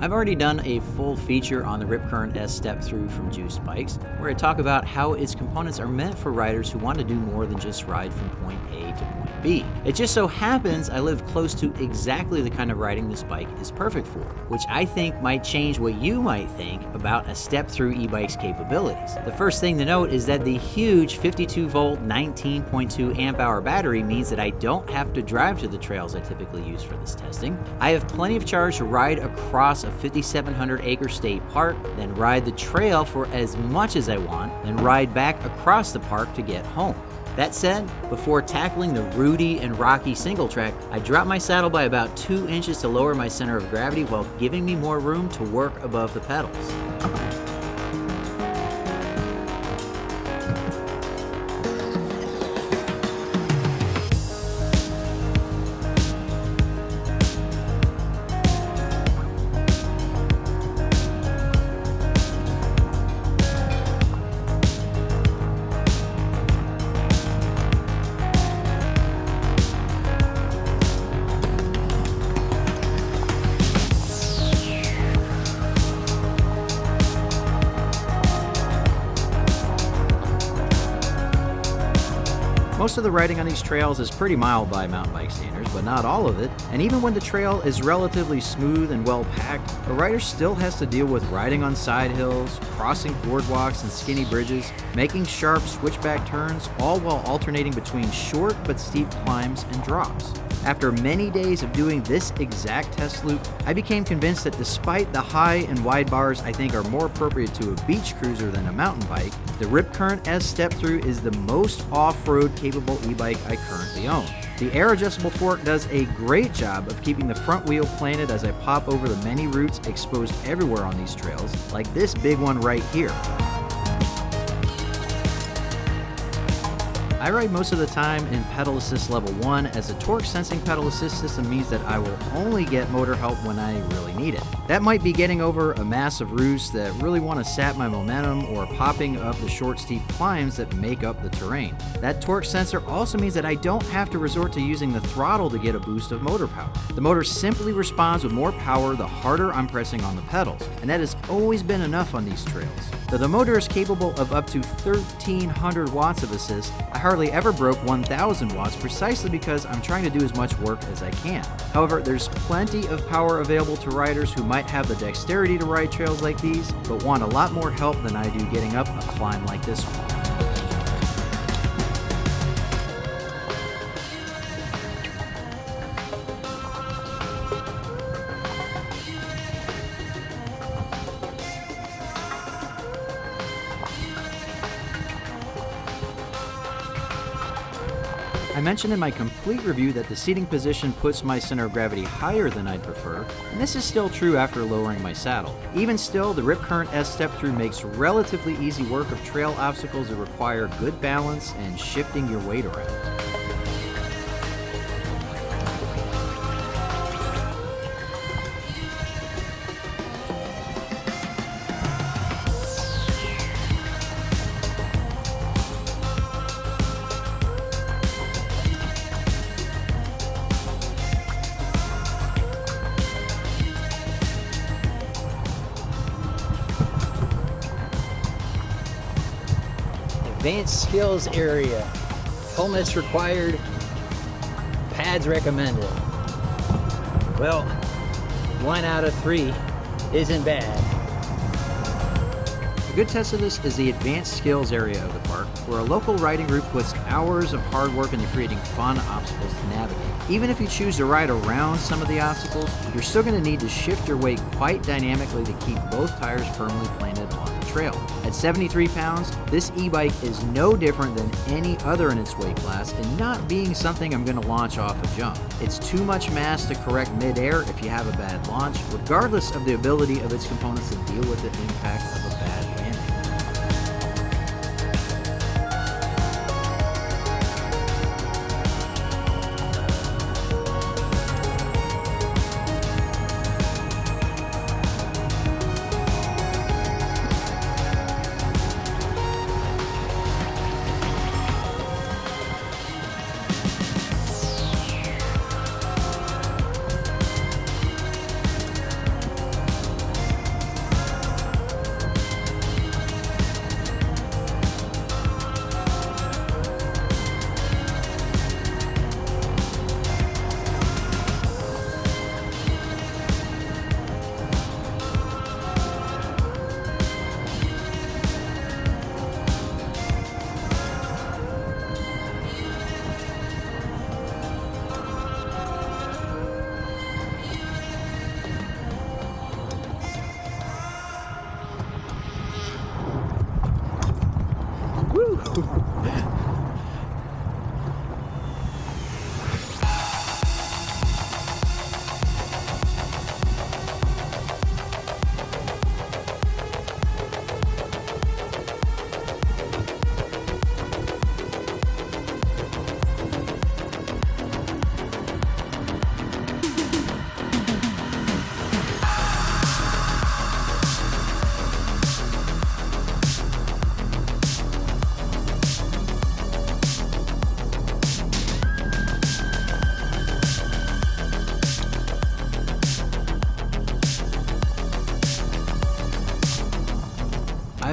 I've already done a full feature on the RipCurrent S Step-Thru from Juiced Bikes, where I talk about how its components are meant for riders who want to do more than just ride from point A to point B. It just so happens I live close to exactly the kind of riding this bike is perfect for, which I think might change what you might think about a Step-Thru e-bike's capabilities. The first thing to note is that the huge 52-volt 19.2 amp-hour battery means that I don't have to drive to the trails I typically use for this testing. I have plenty of charge to ride across a 5,700-acre state park, then ride the trail for as much as I want, then ride back across the park to get home. That said, before tackling the rooty and rocky single track, I dropped my saddle by about 2 inches to lower my center of gravity while giving me more room to work above the pedals. Most of the riding on these trails is pretty mild by mountain bike standards, but not all of it, and even when the trail is relatively smooth and well packed, a rider still has to deal with riding on side hills, crossing boardwalks and skinny bridges, making sharp switchback turns, all while alternating between short but steep climbs and drops. After many days of doing this exact test loop, I became convinced that despite the high and wide bars I think are more appropriate to a beach cruiser than a mountain bike, the RipCurrent S Step-Thru is the most off-road capable e-bike I currently own. The air-adjustable fork does a great job of keeping the front wheel planted as I pop over the many roots exposed everywhere on these trails, like this big one right here. I ride most of the time in pedal assist level 1, as the torque sensing pedal assist system means that I will only get motor help when I really need it. That might be getting over a mass of roosts that really want to sap my momentum, or popping up the short steep climbs that make up the terrain. That torque sensor also means that I don't have to resort to using the throttle to get a boost of motor power. The motor simply responds with more power the harder I'm pressing on the pedals, and that has always been enough on these trails. Though the motor is capable of up to 1,300 watts of assist, I hardly ever broke 1,000 watts precisely because I'm trying to do as much work as I can. However, there's plenty of power available to riders who might have the dexterity to ride trails like these, but want a lot more help than I do getting up a climb like this one. I mentioned in my complete review that the seating position puts my center of gravity higher than I'd prefer, and this is still true after lowering my saddle. Even still, the RipCurrent S Step-Thru makes relatively easy work of trail obstacles that require good balance and shifting your weight around. Advanced skills area. Helmets required. Pads recommended. Well, 1 out of 3 isn't bad. A good test of this is the advanced skills area of the park, where a local riding group puts hours of hard work into creating fun obstacles to navigate. Even if you choose to ride around some of the obstacles, you're still going to need to shift your weight quite dynamically to keep both tires firmly planted on the trail. At 73 pounds, this e-bike is no different than any other in its weight class, and not being something I'm going to launch off a jump. It's too much mass to correct mid-air if you have a bad launch, regardless of the ability of its components to deal with the impact of a bad landing.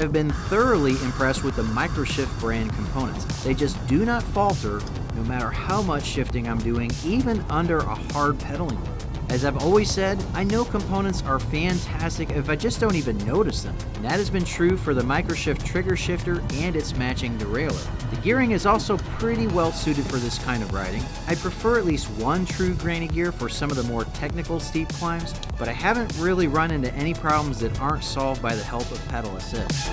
have been thoroughly impressed with the Microshift brand components. They just do not falter no matter how much shifting I'm doing, even under a hard pedaling load. As I've always said, I know components are fantastic if I just don't even notice them. And that has been true for the Microshift trigger shifter and its matching derailleur. The gearing is also pretty well suited for this kind of riding. I prefer at least one true granny gear for some of the more technical steep climbs, but I haven't really run into any problems that aren't solved by the help of pedal assist.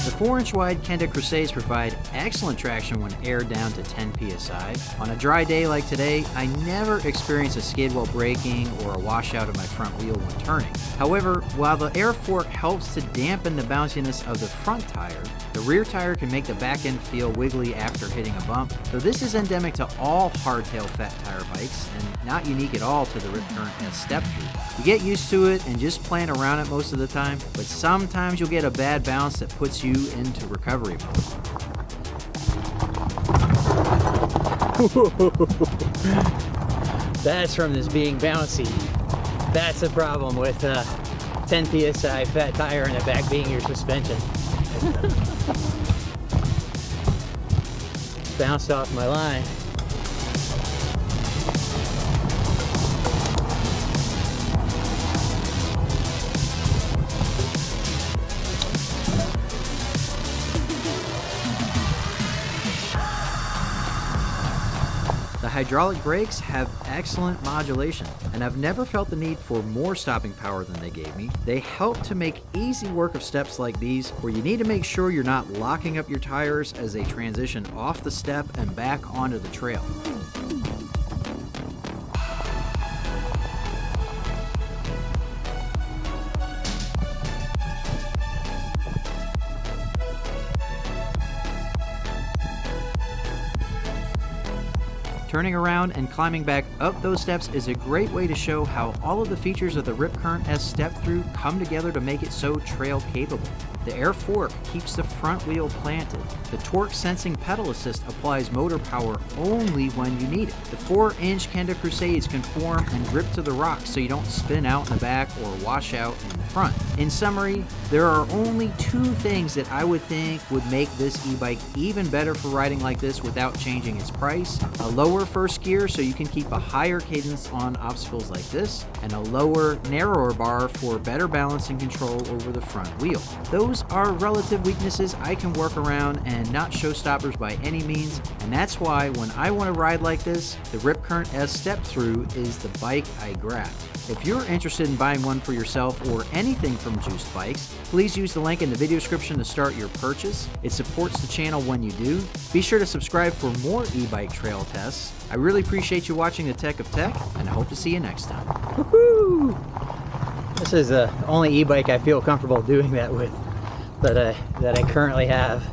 The 4-inch wide Kenda Crusades provide excellent traction when aired down to 10 psi. On a dry day like today, I never experience a skid while braking or a washout of my front wheel when turning. However, while the air fork helps to dampen the bounciness of the front tire, the rear tire can make the back end feel wiggly after hitting a bump, though this is endemic to all hardtail fat tire bikes and not unique at all to the RipCurrent Step-Thru. You get used to it and just plan around it most of the time, but sometimes you'll get a bad bounce that puts you into recovery mode. That's from this being bouncy. That's the problem with 10 psi fat tire and the back being your suspension. Bounced off my line. The hydraulic brakes have excellent modulation, and I've never felt the need for more stopping power than they gave me. They help to make easy work of steps like these, where you need to make sure you're not locking up your tires as they transition off the step and back onto the trail. Turning around and climbing back up those steps is a great way to show how all of the features of the RipCurrent Step-Thru come together to make it so trail capable. The air fork keeps the front wheel planted. The torque sensing pedal assist applies motor power only when you need it. The 4-inch Kenda Crusades can form and grip to the rocks so you don't spin out in the back or wash out in the front. In summary, there are only 2 things that I would think would make this e-bike even better for riding like this without changing its price: a lower first gear so you can keep a higher cadence on obstacles like this, and a lower, narrower bar for better balance and control over the front wheel. Those are relative weaknesses I can work around and not showstoppers by any means, and that's why when I want to ride like this, the RipCurrent Step-Thru is the bike I grab. If you're interested in buying one for yourself or anything from Juiced Bikes, please use the link in the video description to start your purchase. It supports the channel when you do. Be sure to subscribe for more e-bike trail tests. I really appreciate you watching the Tech of Tech, and I hope to see you next time. Woohoo! This is the only e-bike I feel comfortable doing that with that I currently have.